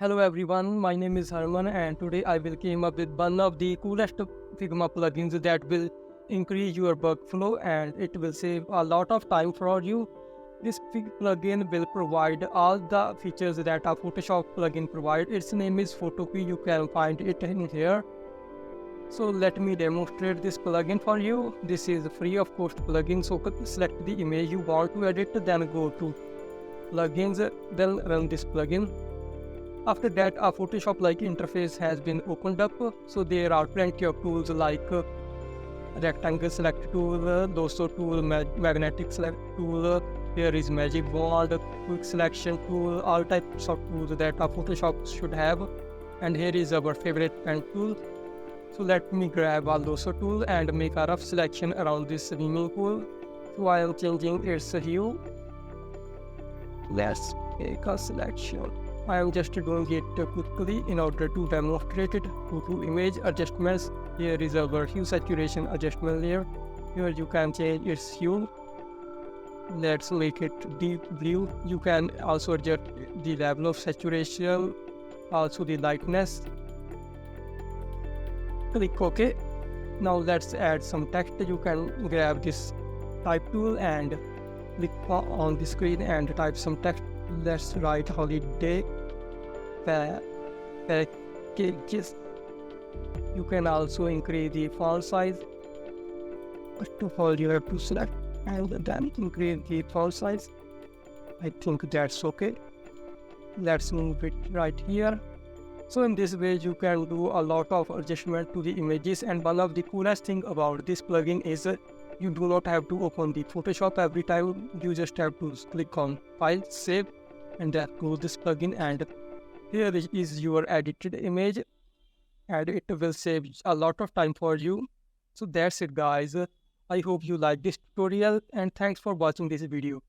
Hello everyone, my name is Harman and today I will came up with one of the coolest Figma plugins that will increase your workflow and it will save a lot of time for you. This plugin will provide all the features that a Photoshop plugin provides. Its name is photopea. You can find it in here. So let me demonstrate this plugin for you. This is a free of cost plugin. So select the image you want to edit, then go to plugins, then run this plugin. After that, a Photoshop-like interface has been opened up. So there are plenty of tools like rectangle select tool, lasso tool, magnetic select tool. There is magic wand, quick selection tool, all types of tools that a Photoshop should have. And here is our favorite pen tool. So let me grab a lasso tool and make a rough selection around this swimming pool. So I am changing its hue. Let's make a selection. I am just doing it quickly in order to demonstrate it. Go to image adjustments. Here is our hue saturation adjustment layer. Here you can change its hue. Let's make it deep blue. You can also adjust the level of saturation, also the lightness. Click OK. Now let's add some text. You can grab this type tool and click on the screen and type some text. Let's write holiday packages. You can also increase the font size. First of all, you have to select and then increase the font size. I think that's okay. Let's move it right here. So in this way, you can do a lot of adjustment to the images. And one of the coolest thing about this plugin is you do not have to open the Photoshop every time. You just have to click on File, Save, and then close this plugin. And here is your edited image, and it will save a lot of time for you. So that's it, guys. I hope you like this tutorial, and thanks for watching this video.